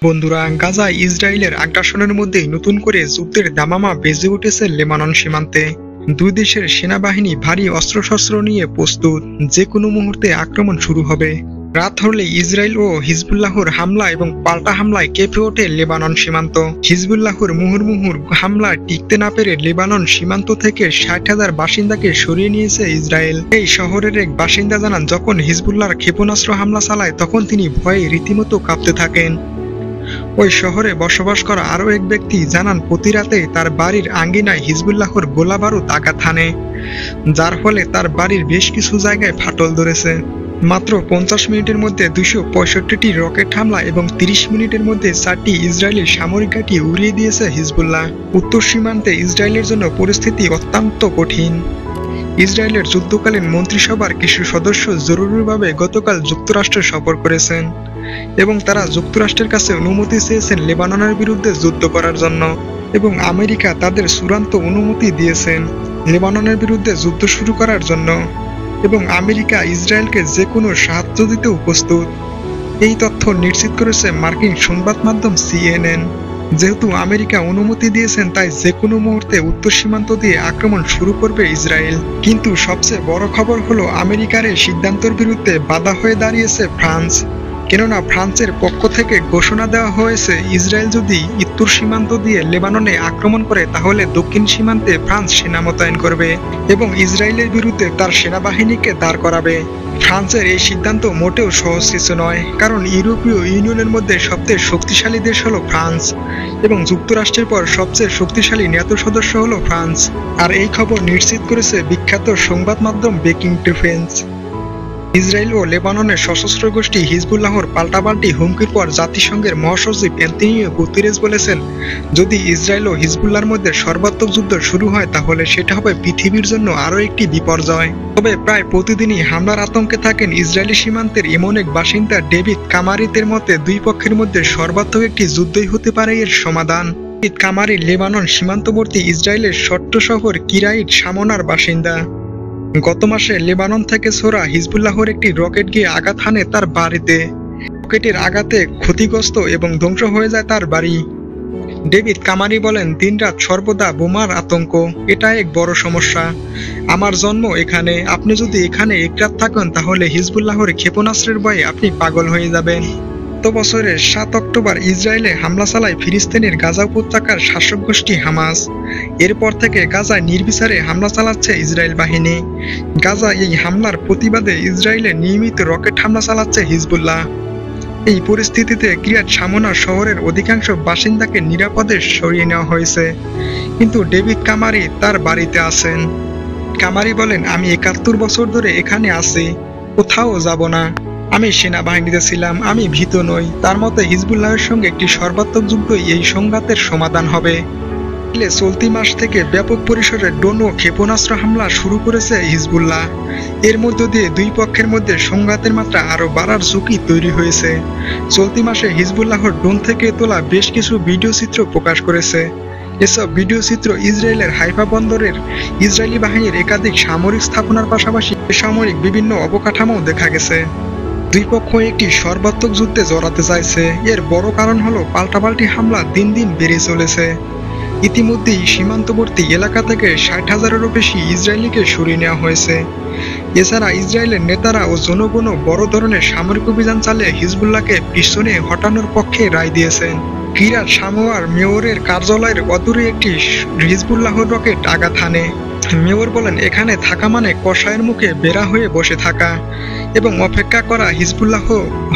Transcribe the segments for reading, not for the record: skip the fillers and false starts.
বন্ধুরা, গাজায় ইসরায়েলের আগ্রাসনের মধ্যেই নতুন করে যুদ্ধের দামামা বেজে উঠেছে লেবানন সীমান্তে। দুই দেশের সেনাবাহিনী ভারী অস্ত্রশস্ত্র নিয়ে প্রস্তুত, যে কোনো মুহূর্তে আক্রমণ শুরু হবে। রাত হলে ইসরায়েল ও হিজবুল্লাহর হামলা এবং পাল্টা হামলায় কেঁপে ওঠে লেবানন সীমান্ত। হিজবুল্লাহর মুহুর্মুহুর হামলায় টিকতে না পেরে লেবানন সীমান্ত থেকে 60,000 বাসিন্দাকে সরিয়ে নিয়েছে ইসরায়েল। এই শহরের এক বাসিন্দা জানান, যখন হিজবুল্লাহর ক্ষেপণাস্ত্র হামলা চালায় তখন তিনি ভয়ে রীতিমতো কাঁপতে থাকেন। ওই শহরে বসবাস করা আরও এক ব্যক্তি জানান, প্রতি রাতে তার বাড়ির আঙ্গিনায় হিজবুল্লাহর গোলা বারুদ আঘাত হানে, যার ফলে তার বাড়ির বেশ কিছু জায়গায় ফাটল ধরেছে। মাত্র 50 মিনিটের মধ্যে 265টি রকেট হামলা এবং 30 মিনিটের মধ্যে 4টি ইসরায়েলি সামরিক ঘাঁটি উড়িয়ে দিয়েছে হিজবুল্লাহ। উত্তর সীমান্তে ইসরায়েলের জন্য পরিস্থিতি অত্যন্ত কঠিন। ইসরায়েলের যুদ্ধকালীন মন্ত্রিসভার কিছু সদস্য জরুরিভাবে গতকাল যুক্তরাষ্ট্রে সফর করেছেন এবং তারা যুক্তরাষ্ট্রের কাছে অনুমতি চেয়েছেন লেবাননের বিরুদ্ধে যুদ্ধ করার জন্য, এবং আমেরিকা তাদের চূড়ান্ত অনুমতি দিয়েছেন লেবাননের বিরুদ্ধে যুদ্ধ শুরু করার জন্য, এবং আমেরিকা ইসরায়েলকে যে কোনো সাহায্য দিতেও প্রস্তুত। এই তথ্য নিশ্চিত করেছে মার্কিন সংবাদ মাধ্যম CNN। যেহেতু আমেরিকা অনুমতি দিয়েছেন, তাই যে কোনো মুহূর্তে উত্তর সীমান্ত দিয়ে আক্রমণ শুরু করবে ইসরায়েল। কিন্তু সবচেয়ে বড় খবর হলো, আমেরিকার এই সিদ্ধান্তের বিরুদ্ধে বাধা হয়ে দাঁড়িয়েছে ফ্রান্স। কেননা ফ্রান্সের পক্ষ থেকে ঘোষণা দেওয়া হয়েছে, ইসরায়েল যদি উত্তর সীমান্ত দিয়ে লেবাননে আক্রমণ করে তাহলে দক্ষিণ সীমান্তে ফ্রান্স সেনা মোতায়েন করবে এবং ইসরায়েলের বিরুদ্ধে তার সেনাবাহিনীকে দাঁড় করাবে। ফ্রান্সের এই সিদ্ধান্ত মোটেও সহজ কিছু নয়, কারণ ইউরোপীয় ইউনিয়নের মধ্যে সবচেয়ে শক্তিশালী দেশ হলো ফ্রান্স এবং যুক্তরাষ্ট্রের পর সবচেয়ে শক্তিশালী ন্যাটো সদস্য হলো ফ্রান্স। আর এই খবর নিশ্চিত করেছে বিখ্যাত সংবাদ মাধ্যম বেকিং ডিফেন্স। ইসরায়েল ও লেবাননের সশস্ত্র গোষ্ঠী হিজবুল্লাহর পাল্টাপাল্টি হুমকির পর জাতিসংঘের মহাসচিব অ্যান্তোনিও গুতেরেস বলেছেন, যদি ইসরায়েল ও হিজবুল্লাহর মধ্যে সর্বাত্মক যুদ্ধ শুরু হয় তাহলে সেটা হবে পৃথিবীর জন্য আরও একটি বিপর্যয়। তবে প্রায় প্রতিদিনই হামলার আতঙ্কে থাকেন ইসরায়েলি সীমান্তের এমন এক বাসিন্দা ডেভিড কামারিতের মতে, দুই পক্ষের মধ্যে সর্বাত্মক একটি যুদ্ধই হতে পারে এর সমাধান। ডেভিড কামারি লেবানন সীমান্তবর্তী ইসরায়েলের ছোট্ট শহর কিরাইট শামোনার বাসিন্দা। গত মাসে লেবানন থেকে ছোড়া হিজবুল্লাহর একটি রকেট গিয়ে আঘাত হানে তার বাড়িতে। রকেটের আঘাতে ক্ষতিগ্রস্ত এবং ধ্বংস হয়ে যায় তার বাড়ি। ডেভিড কামারি বলেন, দিনরাত সর্বদা বোমার আতঙ্ক, এটা এক বড় সমস্যা। আমার জন্ম এখানে, আপনি যদি এখানে এক রাত থাকেন তাহলে হিজবুল্লাহর ক্ষেপণাস্ত্রের ভয়ে আপনি পাগল হয়ে যাবেন। গত বছরের 7 অক্টোবর ইসরায়েলে হামলা চালায় ফিলিস্তিনের গাজা উপত্যকার শাসক গোষ্ঠী হামাস। এরপর থেকে গাজায় নির্বিচারে হামলা চালাচ্ছে ইসরায়েল বাহিনী। গাজা এই হামলার প্রতিবাদে ইসরায়েলে নিয়মিত রকেট হামলা চালাচ্ছে হিজবুল্লাহ। এই পরিস্থিতিতে কিরিয়াত শামোনা শহরের অধিকাংশ বাসিন্দাকে নিরাপদে সরিয়ে নেওয়া হয়েছে, কিন্তু ডেভিড কামারি তার বাড়িতে আছেন। কামারি বলেন, আমি 71 বছর ধরে এখানে আছি, কোথাও যাব না। আমি সেনাবাহিনীতে ছিলাম, আমি ভীত নই। তার মতে হিজবুল্লাহের সঙ্গে একটি সর্বাত্মক যুদ্ধই এই সংঘাতের সমাধান হবে। চলতি মাস থেকে ব্যাপক পরিসরে ড্রোন ও ক্ষেপণাস্ত্র হামলা শুরু করেছে হিজবুল্লাহ। এর মধ্য দিয়ে দুই পক্ষের মধ্যে সংঘাতের মাত্রা আরও বাড়ার ঝুঁকি তৈরি হয়েছে। চলতি মাসে হিজবুল্লাহর ড্রোন থেকে তোলা বেশ কিছু ভিডিও চিত্র প্রকাশ করেছে। এসব ভিডিও চিত্র ইসরায়েলের হাইফা বন্দরের ইসরায়েলি বাহিনীর একাধিক সামরিক স্থাপনার পাশাপাশি বেসামরিক বিভিন্ন অবকাঠামো দেখা গেছে। দুই পক্ষ একটি সর্বাত্মক যুদ্ধে জড়াতে চাইছে। এর বড় কারণ হলো পাল্টাপাল্টি হামলা দিন দিন বেড়ে চলেছে। ইতিমধ্যেই সীমান্তবর্তী এলাকা থেকে 60,000-এরও বেশি ইসরায়েলিকে সরিয়ে নেওয়া হয়েছে। এছাড়া ইসরায়েলের নেতারা ও জনগণও বড় ধরনের সামরিক অভিযান চালিয়ে হিজবুল্লাহকে পিছনে হটানোর পক্ষে রায় দিয়েছেন। কিরিয়াত শামোনার মেয়রের কার্যালয়ের অদূরে একটি হিজবুল্লাহর রকেট আঘাত হানে। মেয়র বলেন, এখানে থাকা মানে কষায়ের মুখে বেড়া হয়ে বসে থাকা এবং অপেক্ষা করা। হিজবুল্লাহ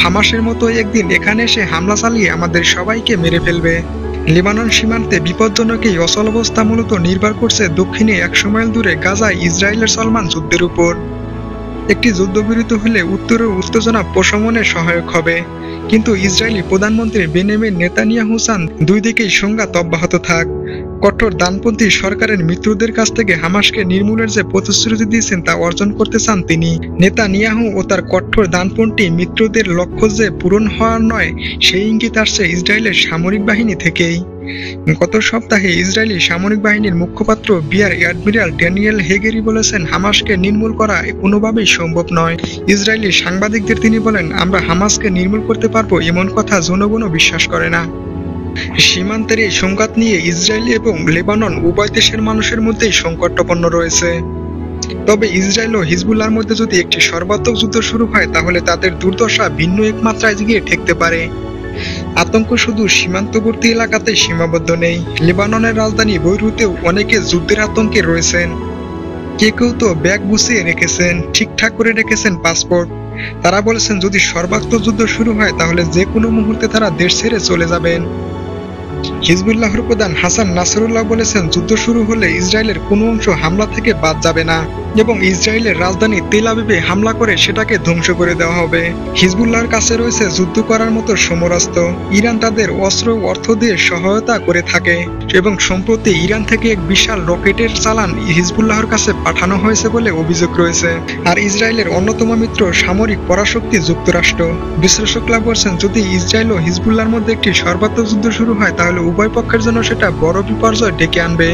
হামাসের মতো একদিন এখানে এসে হামলা চালিয়ে আমাদের সবাইকে মেরে ফেলবে। লেবানন সীমান্তে বিপজ্জনক এই অচল অবস্থা মূলত নির্ভর করছে দক্ষিণে 100 মাইল দূরে গাজায় ইসরায়েলের চলমান যুদ্ধের উপর। একটি যুদ্ধবিরতি হলে উত্তরের উত্তেজনা প্রশমনে সহায়ক হবে, কিন্তু ইসরায়েলি প্রধানমন্ত্রী বেনিয়ামিন নেতানিয়াহু চান দুই দিকেই সংঘাত অব্যাহত থাক। কঠোর ডানপন্থী সরকারের মিত্রদের কাছ থেকে হামাসকে নির্মূলের যে প্রতিশ্রুতি দিয়েছেন তা অর্জন করতে চান তিনি। নেতানিয়াহু ও তার কঠোর ডানপন্থী মিত্রদের লক্ষ্য যে পূরণ হওয়ার নয়, সেই ইঙ্গিত আসছে ইসরায়েলের সামরিক বাহিনী থেকেই। গত সপ্তাহে ইসরায়েলি সামরিক বাহিনীর মুখপাত্র বিয়ার অ্যাডমিরাল ড্যানিয়েল হেগেরি বলেছেন, হামাসকে নির্মূল করা কোনোভাবেই সম্ভব নয়। ইসরায়েলি সাংবাদিকদের তিনি বলেন, আমরা হামাসকে নির্মূল করতে পারবো এমন কথা জনগণও বিশ্বাস করে না। সীমান্তের এই সংঘাত নিয়ে ইসরায়েল এবং লেবানন উভয় দেশের মানুষের মধ্যেই সংকটাপন্ন রয়েছে। তবে ইসরায়েল ও হিজবুল্লাহর মধ্যে যদি একটি সর্বাত্মক যুদ্ধ শুরু হয়, তাহলে তাদের দুর্দশা ভিন্ন এক মাত্রায় গিয়ে ঠেকতে পারে। আতঙ্ক শুধু সীমান্তবর্তী এলাকাতেই সীমাবদ্ধ নেই। লেবাননের রাজধানী বৈরুতেও অনেকে যুদ্ধের আতঙ্কে রয়েছেন। কেউ তো ব্যাগ গুছিয়ে রেখেছেন, ঠিকঠাক করে রেখেছেন পাসপোর্ট। তারা বলেছেন, যদি সর্বাত্মক যুদ্ধ শুরু হয় তাহলে যে কোনো মুহূর্তে তারা দেশ ছেড়ে চলে যাবেন। হিজবুল্লাহর প্রধান হাসান নাসরুল্লাহ বলেছেন, যুদ্ধ শুরু হলে ইসরায়েলের কোনো অংশ হামলা থেকে বাদ যাবে না এবং ইসরায়েলের রাজধানী তেল আবিবে হামলা করে সেটাকে ধ্বংস করে দেওয়া হবে। হিজবুল্লাহর কাছে রয়েছে যুদ্ধ করার মতো সমরাস্ত্র। ইরান তাদের অস্ত্র ও অর্থ দিয়ে সহায়তা করে থাকে এবং সম্প্রতি ইরান থেকে এক বিশাল রকেটের চালান হিজবুল্লাহর কাছে পাঠানো হয়েছে বলে অভিযোগ রয়েছে। আর ইসরায়েলের অন্যতম মিত্র সামরিক পরাশক্তি যুক্তরাষ্ট্র। বিশ্লেষকরা বলছেন, যদি ইসরায়েল ও হিজবুল্লাহর মধ্যে একটি সর্বাত্মক যুদ্ধ শুরু হয় তাহলে উভয় পক্ষের জন্য সেটা বড় বিপর্যয় ডেকে আনবে।